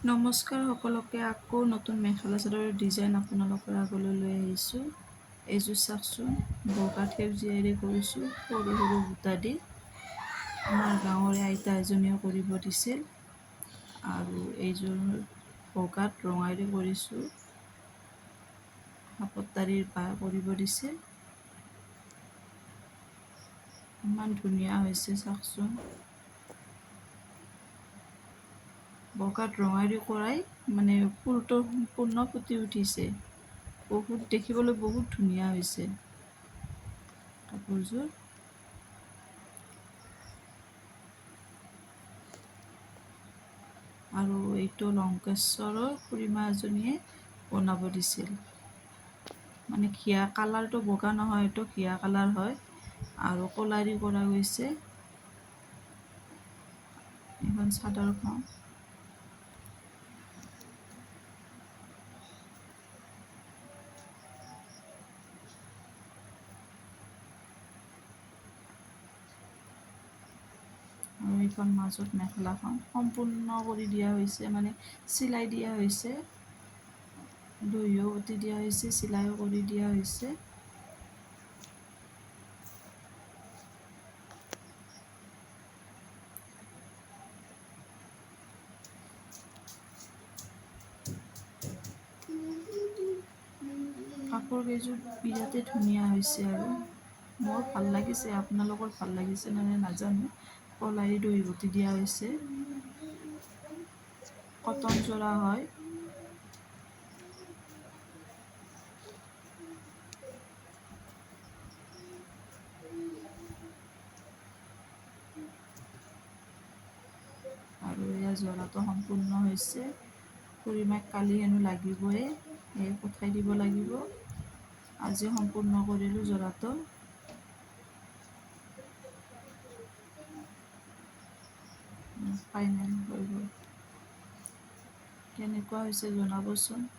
নমস্কাৰ সকলোকে। আকৌ নতুন মেখেলা চাদৰৰ ডিজাইন আপোনালোকৰ আগলৈ লৈ আহিছোঁ। এইযোৰ চাওকচোন, বগা সেউজীয়াৰে কৰিছোঁ, সৰু সৰু বুটা দি। আমাৰ গাঁৱৰে আইতা এজনীও কৰিব দিছিল। আৰু এইযোৰ বগাত ৰঙাৰে কৰিছোঁ, হাপতাৰিৰ বা কৰিব দিছিল। ইমান ধুনীয়া হৈছে চাওকচোন। বগাত ৰঙাৰী কৰাই মানে ফুলটো সম্পূৰ্ণ ফুটি উঠিছে। দেখিবলৈ বহুত ধুনীয়া হৈছে কাপোৰযোৰ। আৰু এইটো লংকেশ্বৰৰ খুৰীমা এজনীয়ে বনাব দিছিল। মানে ঘিয়া কালাৰটো বগা নহয়, এইটো ঘিয়া কালাৰ হয় আৰু কলাৰী কৰা গৈছে। এখন চাদৰখন আৰু এইখন মাজত মেখেলাখন সম্পূৰ্ণ কৰি দিয়া হৈছে, মানে চিলাই দিয়া হৈছে, দহিও বটি দিয়া হৈছে, চিলাইও কৰি দিয়া হৈছে। কাপোৰ কেইযোৰ বিৰাটেই ধুনীয়া হৈছে আৰু মোৰ ভাল লাগিছে। আপোনালোকৰ ভাল লাগিছে নে নাজানো। কলাৰী দহি বটি দিয়া হৈছে, কটন যোৰা হয়। আৰু এয়া যোৰাটো সম্পূৰ্ণ হৈছে। খুৰীমাক কালি হেনো লাগিবই, সেয়ে পঠাই দিব লাগিব। আজি সম্পূৰ্ণ কৰিলোঁ যোৰাটো। ফাইনেল হৈ গ'ল। কেনেকুৱা হৈছে জনাবচোন।